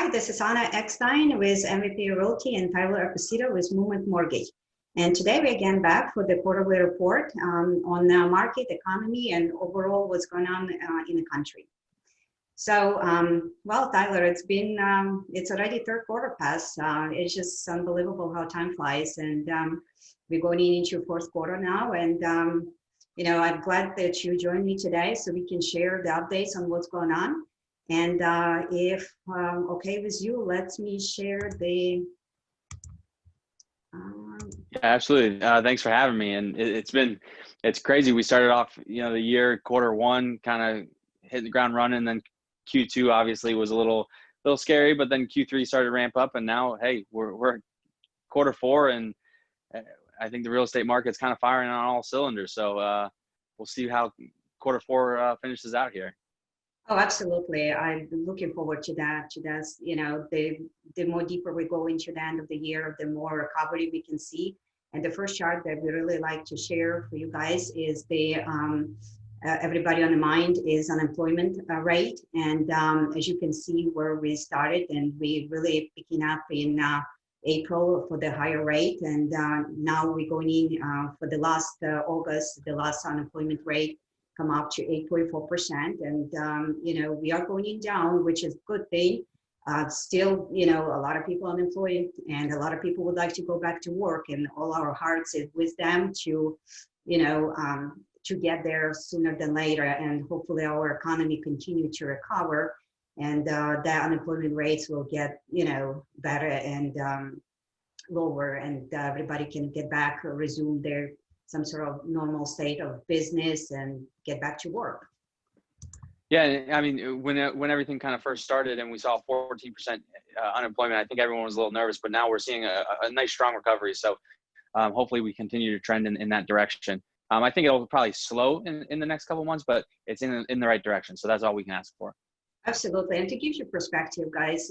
Hi, this is Anna Eckstein with MVP Realty and Tyler Esposito with Movement Mortgage. And today we're again back for the quarterly report on the market, economy, and overall what's going on in the country. So, well, Tyler, it's already third quarter pass. It's just unbelievable how time flies. And we're going into fourth quarter now. And, I'm glad that you joined me today so we can share the updates on what's going on. And if okay with you, let me share the. Yeah, absolutely. Thanks for having me. And it's crazy. We started off, the year quarter one kind of hitting the ground running. Then Q2 obviously was a little scary, but then Q3 started to ramp up. And now, hey, we're quarter four, and I think the real estate market's kind of firing on all cylinders. So we'll see how quarter four finishes out here. Oh, absolutely. I'm looking forward to that. The more deeper we go into the end of the year, the more recovery we can see. And the first chart that we really like to share for you guys is the everybody on the mind is unemployment rate. And as you can see where we started, and we really picking up in April for the higher rate. And now we're going in for the last August, the last unemployment rate come up to 8.4%. And, we are going down, which is a good thing. Still, a lot of people unemployed, and a lot of people would like to go back to work, and all our hearts is with them to get there sooner than later. And hopefully our economy continue to recover, and the unemployment rates will get, better and lower, and everybody can get back or resume their some sort of normal state of business and get back to work. Yeah, I mean, when everything kind of first started and we saw 14% unemployment, I think everyone was a little nervous, but now we're seeing a nice strong recovery. So hopefully we continue to trend in that direction. I think it'll probably slow in the next couple of months, but it's in the right direction. So that's all we can ask for. Absolutely. And to give you perspective, guys,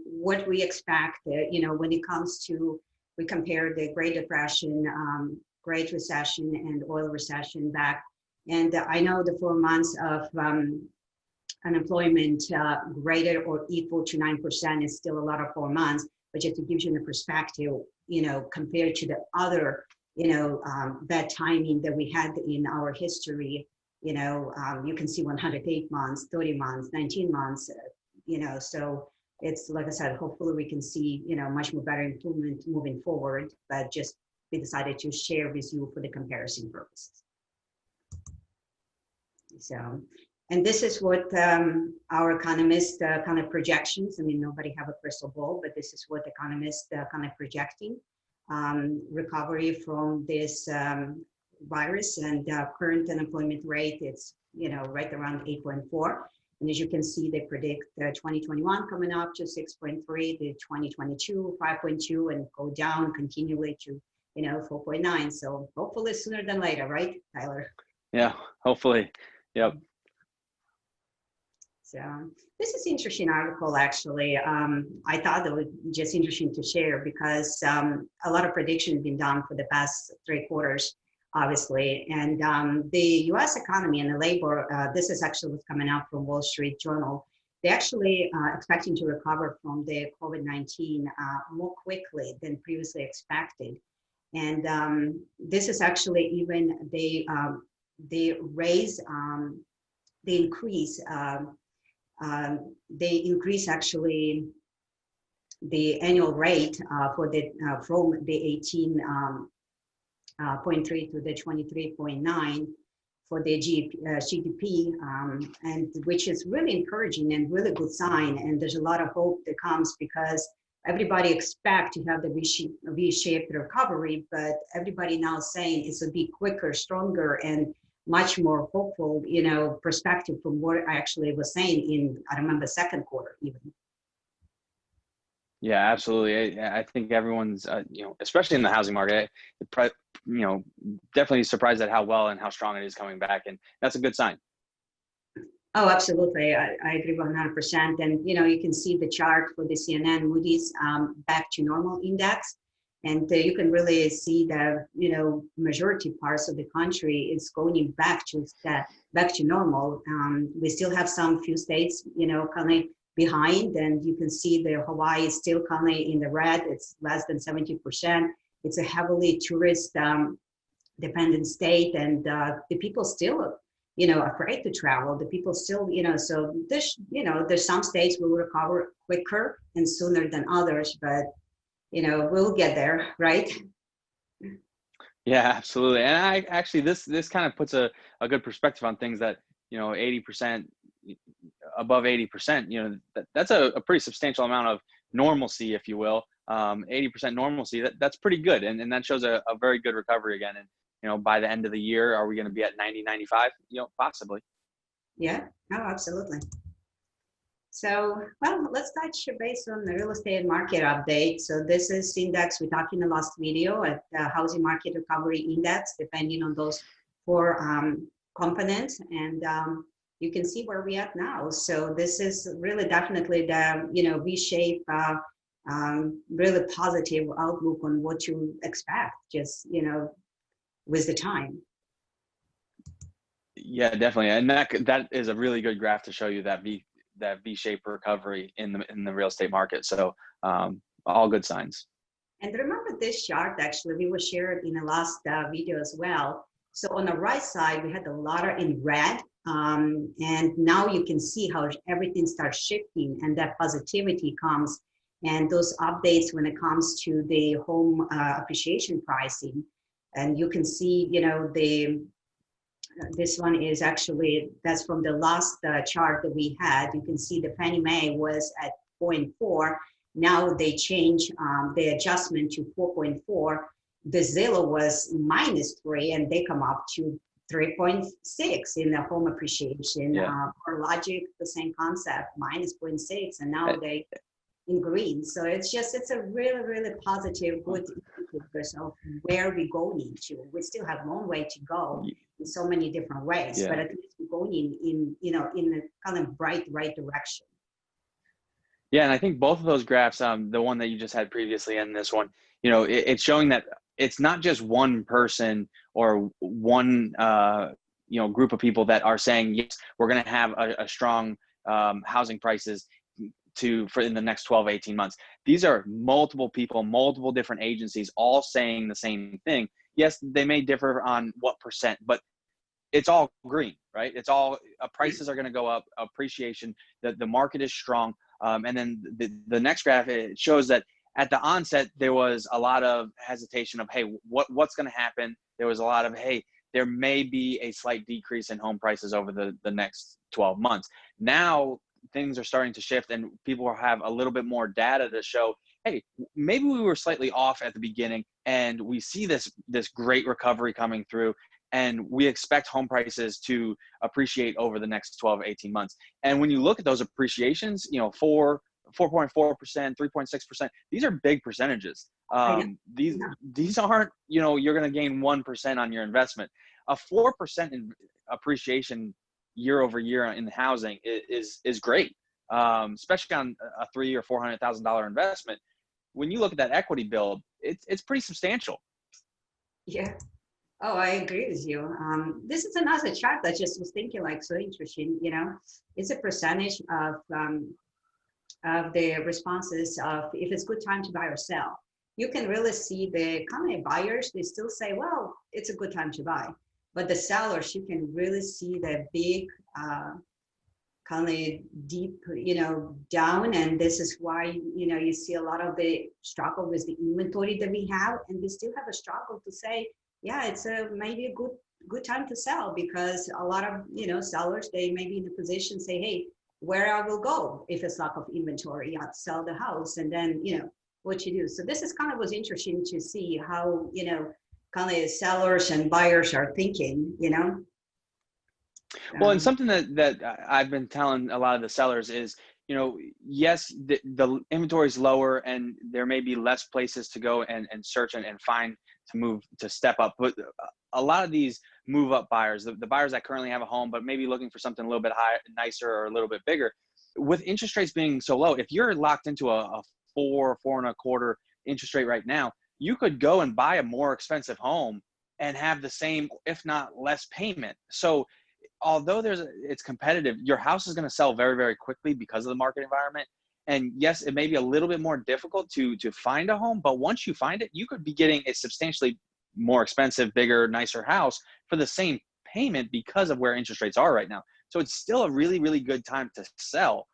what we expect, when it comes to, we compare the Great Depression, Great Recession, and oil recession back. And I know the 4 months of unemployment greater or equal to 9% is still a lot of 4 months, but just to give you the perspective, compared to the other, bad timing that we had in our history, you can see 108 months, 30 months, 19 months, so it's like I said, hopefully we can see, much more better improvement moving forward, but just we decided to share with you for the comparison purposes. So, and this is what our economists kind of projections. I mean, nobody have a crystal ball, but this is what economists kind of projecting recovery from this virus, and current unemployment rate. It's right around 8.4. And as you can see, they predict 2021 coming up to 6.3, the 2022 5.2, and go down continually to 4.9. So hopefully sooner than later, right, Tyler? Yeah, hopefully. Yep. So this is an interesting article, actually. I thought it was just interesting to share because a lot of prediction has been done for the past 3 quarters, obviously. And the U.S. economy and the labor, this is actually what's coming out from Wall Street Journal. They're actually expecting to recover from the COVID-19 more quickly than previously expected. And this is actually even they raise, they increase actually the annual rate for the from the 18.3 to the 23.9 for the GDP, and which is really encouraging and really good sign. And there's a lot of hope that comes because everybody expect to have the V-shaped recovery, but everybody now saying it will be quicker, stronger, and much more hopeful, perspective from what I actually was saying in, I remember, second quarter even. Yeah, absolutely. I think everyone's, especially in the housing market, definitely surprised at how well and how strong it is coming back. And that's a good sign. Oh, absolutely. I agree 100%. And, you can see the chart for the CNN Moody's back to normal index. And you can really see that, majority parts of the country is going back to normal. We still have some few states, kind of behind. And you can see the Hawaii is still kind of in the red. It's less than 70%. It's a heavily tourist dependent state, and the people still, afraid to travel. The people still, so there's some states will recover quicker and sooner than others, but we'll get there, right? Yeah, absolutely. And I actually, this kind of puts a good perspective on things that, 80%, above 80%, that's a pretty substantial amount of normalcy, if you will. 80% normalcy, that's pretty good. And that shows a very good recovery again. And, by the end of the year, are we going to be at 90, 95? Possibly. Yeah, no, absolutely. So, well, let's touch base on the real estate market update. So this is index we talked in the last video at the housing market recovery index, depending on those four components. And you can see where we're at now. So this is really definitely the, V-shape, really positive outlook on what you expect, just, with the time. Yeah, definitely. And that is a really good graph to show you that V-shaped recovery in the real estate market. So all good signs. And remember this chart, actually, we will share it in the last video as well. So on the right side, we had a lot in red. And now you can see how everything starts shifting and that positivity comes. And those updates when it comes to the home appreciation pricing. And you can see, this one is actually, that's from the last chart that we had. You can see the Fannie Mae was at 0.4. Now they change the adjustment to 4.4. The Zillow was -3, and they come up to 3.6 in the home appreciation. Yeah. For Logic, the same concept, -0.6, and now they in green. So it's a really, really positive, good indicators of where we're going into. We still have a long way to go in so many different ways, but at least we're going in a kind of bright, right direction. Yeah, and I think both of those graphs, the one that you just had previously and this one, it's showing that it's not just one person or one group of people that are saying, yes, we're going to have a strong housing prices for in the next 12, 18 months. These are multiple people, multiple different agencies, all saying the same thing. Yes, they may differ on what percent, but it's all green, right? It's all prices are going to go up, appreciation, the market is strong. And then the next graph, it shows that at the onset, there was a lot of hesitation of, hey, what's going to happen? There was a lot of, hey, there may be a slight decrease in home prices over the next 12 months. Now things are starting to shift and people have a little bit more data to show, hey, maybe we were slightly off at the beginning and we see this great recovery coming through. And we expect home prices to appreciate over the next 12, 18 months. And when you look at those appreciations, 4.4%, 3.6%, these are big percentages. These aren't, you're going to gain 1% on your investment. A 4% in appreciation year over year in housing is great, especially on a $300,000 or $400,000 investment. When you look at that equity build, it's pretty substantial. Yeah. Oh, I agree with you. This is another chart that just was thinking so interesting, it's a percentage of the responses of if it's good time to buy or sell. You can really see the kind of buyers, they still say, well, it's a good time to buy. But the sellers, you can really see the big kind of deep, down. And this is why, you see a lot of the struggle with the inventory that we have. And we still have a struggle to say, yeah, it's maybe a good time to sell, because a lot of, sellers, they may be in a position say, hey, where I will go if it's lack of inventory, I'll sell the house. And then, what you do. So this is kind of was interesting to see how, kind of sellers and buyers are thinking, Well, and something that I've been telling a lot of the sellers is, yes, the inventory is lower and there may be less places to go and search and find to step up. But a lot of these move up buyers, the buyers that currently have a home, but maybe looking for something a little bit higher, nicer, or a little bit bigger, with interest rates being so low, if you're locked into a 4.25 interest rate right now, you could go and buy a more expensive home and have the same, if not less, payment. So although it's competitive, your house is going to sell very, very quickly because of the market environment. And yes, it may be a little bit more difficult to find a home, but once you find it, you could be getting a substantially more expensive, bigger, nicer house for the same payment because of where interest rates are right now. So it's still a really, really good time to sell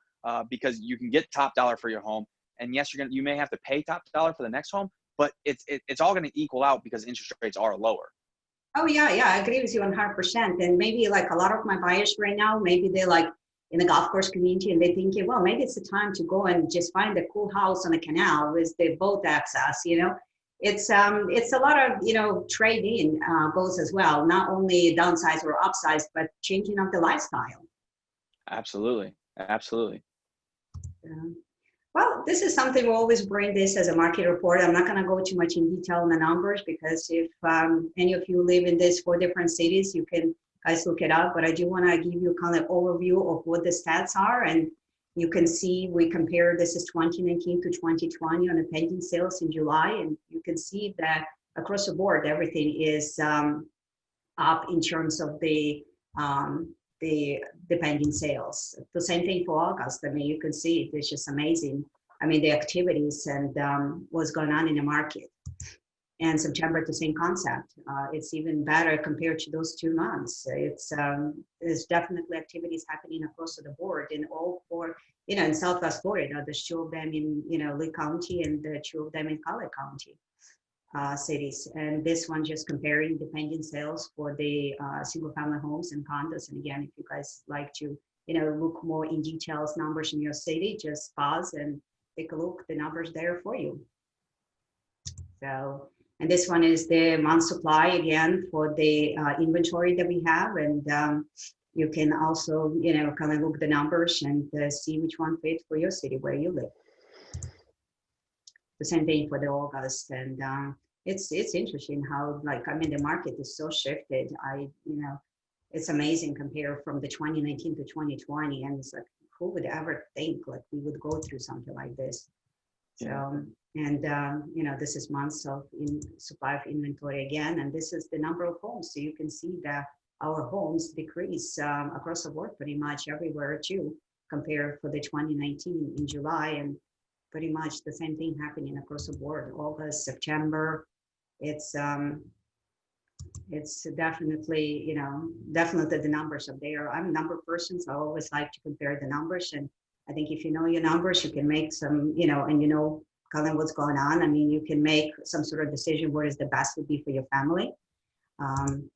because you can get top dollar for your home. And yes, you may have to pay top dollar for the next home, but it's all going to equal out because interest rates are lower. Oh yeah, I agree with you 100%. And maybe like a lot of my buyers right now, maybe they're like in the golf course community and they're thinking, well, maybe it's the time to go and just find a cool house on a canal with the boat access, you know. It's a lot of, trade-in goals as well, not only downsize or upsize, but changing of the lifestyle. Absolutely. Yeah. Well, this is something we always bring this as a market report. I'm not going to go too much in detail on the numbers because if any of you live in these 4 different cities, you can guys look it up. But I do want to give you kind of overview of what the stats are. And you can see we compare this is 2019 to 2020 on the pending sales in July. And you can see that across the board, everything is up in terms of the pending sales. The same thing for August. I mean, you can see it, it's just amazing. I mean, the activities and what's going on in the market. And September, the same concept. It's even better compared to those 2 months. There's definitely activities happening across the board in all 4, in Southwest Florida. There's 2 of them in, Lee County and 2 of them in Collier County. Cities, and this one just comparing the pending sales for the single family homes and condos. And again, if you guys like to look more in details numbers in your city, just pause and take a look, the numbers there for you. So, and this one is the month supply again for the inventory that we have, and you can also kind of look the numbers and see which one fits for your city where you live. The same thing for the August, and it's interesting how the market is so shifted. It's amazing compared from the 2019 to 2020, and it's like who would ever think like we would go through something like this? Yeah. So and this is months of supply of inventory again, and this is the number of homes. So you can see that our homes decrease across the board pretty much everywhere too, compared for the 2019 in July, and pretty much the same thing happening across the board. August, September, it's definitely, definitely the numbers are there. I'm a number person, so I always like to compare the numbers. And I think if you know your numbers, you can make some, and kind of what's going on. I mean, you can make some sort of decision what is the best would be for your family. And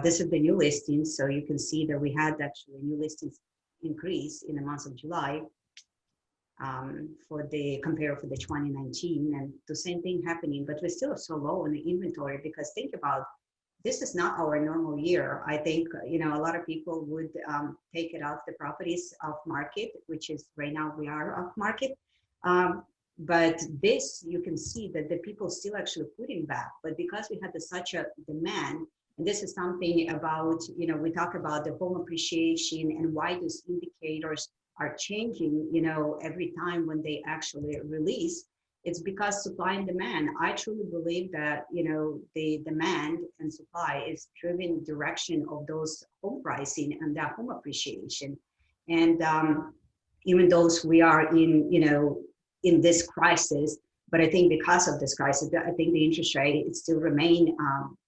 this is the new listings. So you can see that we had actually new listings increase in the month of July. For the 2019, and the same thing happening, but we're still so low in the inventory because think about this is not our normal year. I think a lot of people would take it off the properties off market, which is right now we are off market. But this you can see that the people still actually putting back, but because we had such a demand, and this is something about we talk about the home appreciation and why those indicators are changing, every time when they actually release. It's because supply and demand. I truly believe that, the demand and supply is driven direction of those home pricing and that home appreciation. And even though we are in this crisis, but I think because of this crisis, I think the interest rate it still remain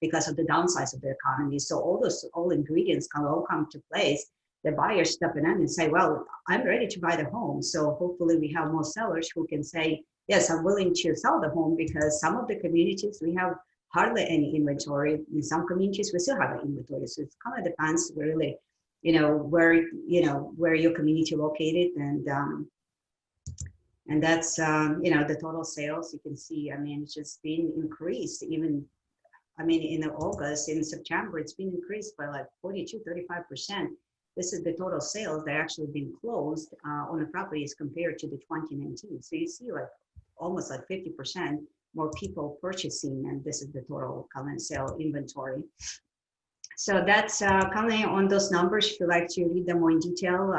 because of the downsides of the economy. So all ingredients can all come to place. The buyers stepping in and say, well, I'm ready to buy the home. So hopefully we have more sellers who can say, yes, I'm willing to sell the home, because some of the communities, we have hardly any inventory. In some communities, we still have an inventory. So it kind of depends really, where your community located. And that's, the total sales you can see, it's just been increased even, in August, in September, it's been increased by like 42, 35%. This is the total sales that actually been closed on the properties compared to the 2019. So you see like almost like 50% more people purchasing, and this is the total current sale inventory. So that's kind of on those numbers. If you'd like to read them more in detail,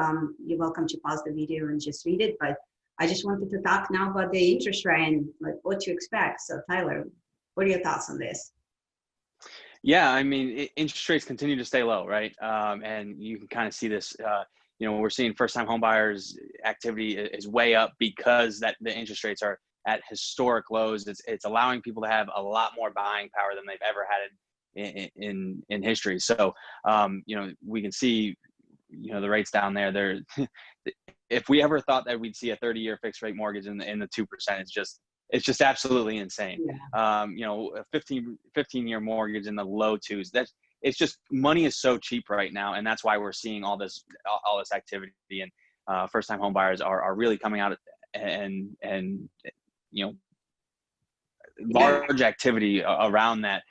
you're welcome to pause the video and just read it. But I just wanted to talk now about the interest rate and like what to expect. So Tyler, what are your thoughts on this? Yeah, I mean, interest rates continue to stay low, right? And you can kind of see this. We're seeing first-time home buyers activity is way up because that the interest rates are at historic lows. It's allowing people to have a lot more buying power than they've ever had in history. So, we can see, the rates down there. They're if we ever thought that we'd see a 30-year fixed rate mortgage in the 2%, it's just absolutely insane. Yeah. A 15-year mortgage in the low twos. It's just, money is so cheap right now, and that's why we're seeing all this activity, and first time home buyers are really coming out and you know Yeah. large activity around that,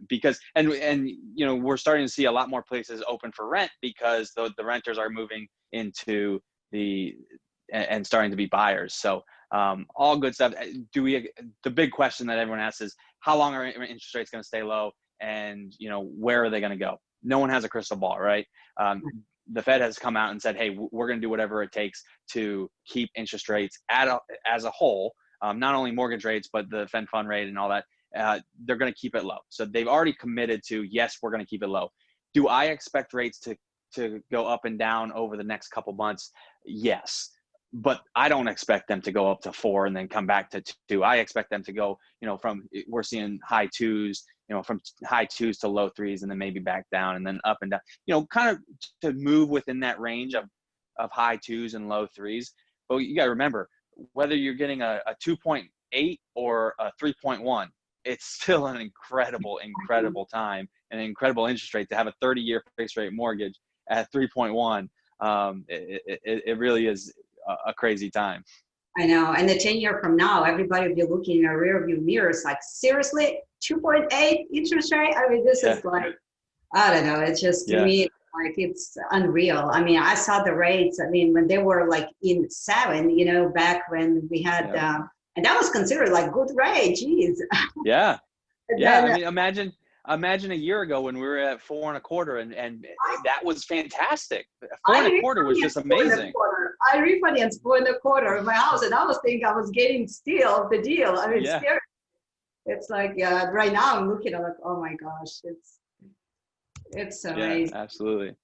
because we're starting to see a lot more places open for rent because the renters are moving into the and starting to be buyers. So all good stuff. The big question that everyone asks is, how long are interest rates going to stay low, and where are they going to go? No one has a crystal ball, right? The Fed has come out and said, hey, we're going to do whatever it takes to keep interest rates as a whole, not only mortgage rates, but the Fed fund rate and all that. They're going to keep it low. So they've already committed to, yes, we're going to keep it low. Do I expect rates to go up and down over the next couple months? Yes. But I don't expect them to go up to 4 and then come back to 2. I expect them to go, we're seeing high 2s, from high 2s to low 3s, and then maybe back down and then up and down, kind of to move within that range of high 2s and low 3s. But you got to remember, whether you're getting a 2.8 or a 3.1, it's still an incredible time and an incredible interest rate to have a 30-year fixed rate mortgage at 3.1. It really is a crazy time. I know. And the 10-year from now, everybody will be looking in a rear view mirror. It's like, seriously, 2.8 interest rate? I mean, this is like, I don't know. It's just, to me, like, it's unreal. I mean, I saw the rates. I mean, when they were like in 7, back when we had, and that was considered like good rate. Geez. Yeah. Then, I mean, imagine a year ago when we were at 4.25, and that was fantastic. 4.25 was just amazing. I refinanced 4.25 in my house, and I was thinking I was getting steal the deal. I mean, it's like, right now I'm looking at like, oh my gosh, it's amazing. Yeah, absolutely.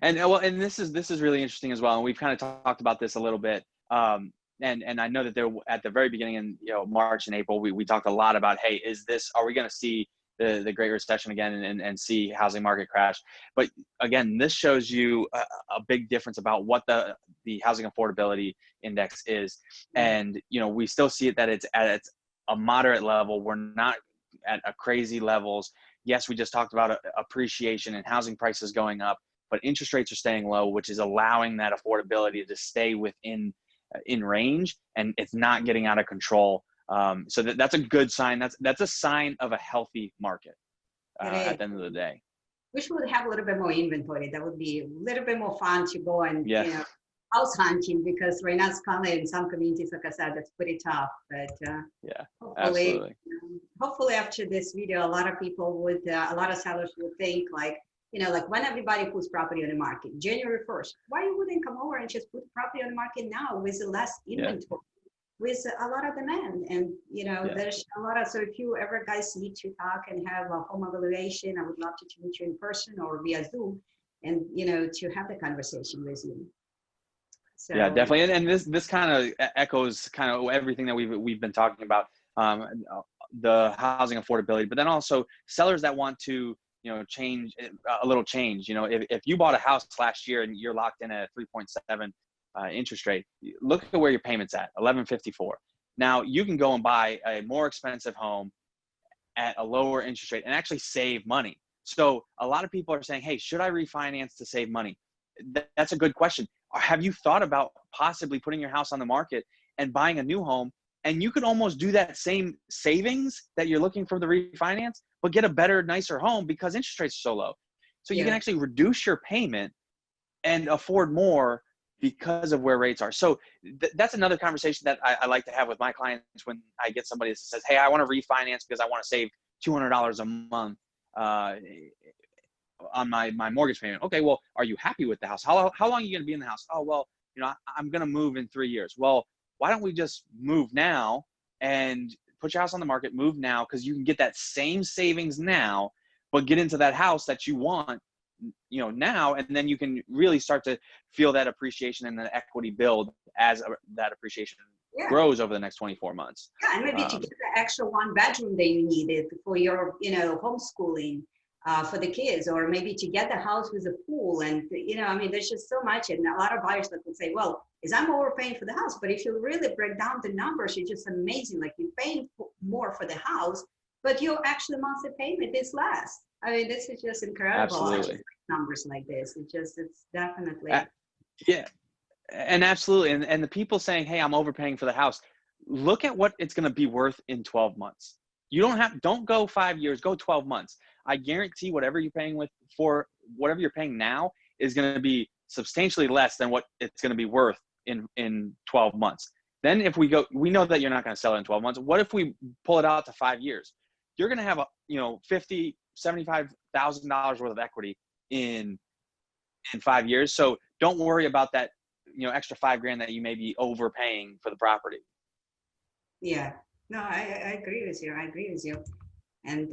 And this is really interesting as well. And we've kind of talked about this a little bit. And I know that there at the very beginning in March and April, we talked a lot about, hey, are we going to see the Great Recession again and see housing market crash? But again, this shows you a big difference about what the housing affordability index is. And we still see it that it's at a moderate level. We're not at a crazy levels. Yes, we just talked about appreciation and housing prices going up, but interest rates are staying low, which is allowing that affordability to stay within in range, and it's not getting out of control. So that's a good sign. That's a sign of a healthy market at the end of the day. We should have a little bit more inventory. That would be a little bit more fun to go and house hunting, because right now it's kind of in some communities, like I said, that's pretty tough. But hopefully after this video, a lot of people would, a lot of sellers would think like, like when everybody puts property on the market, January 1st, why you wouldn't come over and just put property on the market now with less inventory, with a lot of demand? And, there's a lot of, so if you ever guys need to talk and have a home evaluation, I would love to meet you in person or via Zoom and, to have the conversation with you. So, yeah, definitely. And this kind of echoes kind of everything that we've been talking about, the housing affordability, but then also sellers that want to, change a little change. If you bought a house last year and you're locked in at a 3.7 interest rate, look at where your payment's at, $1,154. Now you can go and buy a more expensive home at a lower interest rate and actually save money. So a lot of people are saying, hey, should I refinance to save money? That's a good question. Have you thought about possibly putting your house on the market and buying a new home? And you could almost do that same savings that you're looking for the refinance, but get a better, nicer home because interest rates are so low. So you can actually reduce your payment and afford more because of where rates are. So that's another conversation that I like to have with my clients when I get somebody that says, hey, I want to refinance because I want to save $200 a month on my mortgage payment. Okay, well, are you happy with the house? How long are you going to be in the house? Oh, well, I'm going to move in 3 years. Well, why don't we just move now and put your house on the market, move now, because you can get that same savings now, but get into that house that you want, now, and then you can really start to feel that appreciation and the equity build as that appreciation grows over the next 24 months. Yeah, and maybe to get the extra 1 bedroom that you needed for your, homeschooling for the kids, or maybe to get the house with a pool. And, there's just so much. And a lot of buyers that would say, well, I'm overpaying for the house. But if you really break down the numbers, it's just amazing. Like, you're paying more for the house, but your actual monthly payment is less. This is just incredible. Absolutely. Numbers like this. It's definitely. Yeah. And absolutely. And the people saying, hey, I'm overpaying for the house, look at what it's going to be worth in 12 months. Don't go 5 years, go 12 months. I guarantee whatever you're paying whatever you're paying now is going to be substantially less than what it's going to be worth in 12 months. Then if we know that you're not going to sell it in 12 months. What if we pull it out to 5 years? You're going to have $50,000, $75,000 worth of equity in 5 years. So don't worry about that, extra $5,000 that you may be overpaying for the property. Yeah. No, I agree with you. And,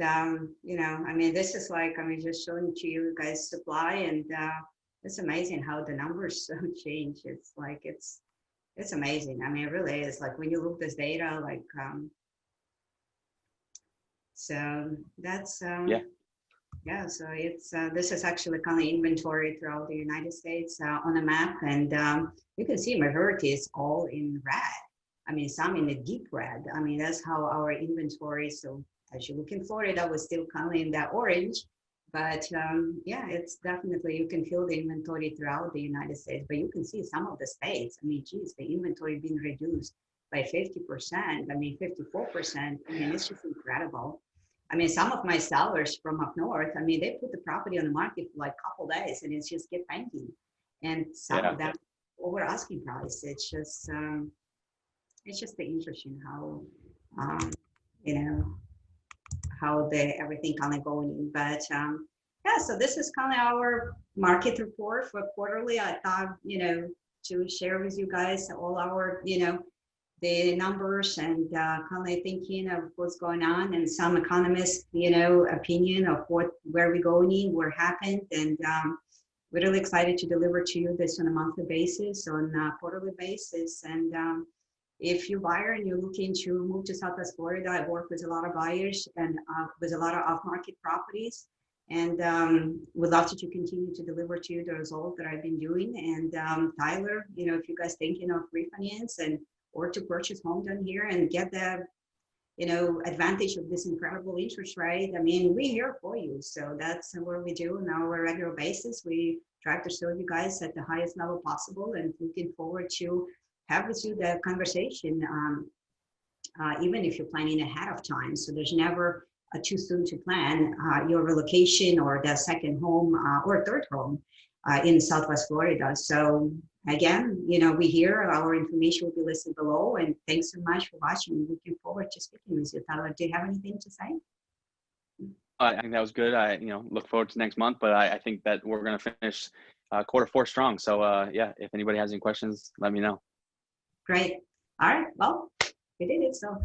this is like, just showing to you guys supply, and it's amazing how the numbers change. It's like, it's amazing. It really is. Like, when you look this data, like, so that's, yeah, so it's, this is actually kind of inventory throughout the United States on a map. And you can see majority is all in red. Some in the deep red. That's how our inventory. So as you look in Florida, we're still kind of in that orange. But it's definitely, you can feel the inventory throughout the United States. But you can see some of the states, the inventory being reduced by 50%, 54%. It's just incredible. Some of my sellers from up north, they put the property on the market for like a couple days and it's just get banking. And some of them over asking price. It's just interesting how, how everything kind of going in. But so this is kind of our market report for quarterly. I thought, to share with you guys all our, the numbers and kind of thinking of what's going on, and some economists, opinion of where we're going, what happened. And we're really excited to deliver to you this on a monthly basis, on a quarterly basis. And if you're a buyer and you're looking to move to Southwest Florida, I work with a lot of buyers and with a lot of off-market properties. And would love to continue to deliver to you the results that I've been doing. And Tyler, if you guys thinking of refinance or to purchase home down here and get the, advantage of this incredible interest rate, we're here for you. So that's what we do on our regular basis. We try to serve you guys at the highest level possible, and looking forward to have with you the conversation, even if you're planning ahead of time. So there's never too soon to plan your relocation or the second home or third home in Southwest Florida. So again, we hear our information will be listed below. And thanks so much for watching. Looking forward to speaking with you, Tyler. Do you have anything to say? I think that was good. I look forward to next month, but I think that we're going to finish Q4 strong. So if anybody has any questions, let me know. Great. All right. Well, we did it. So.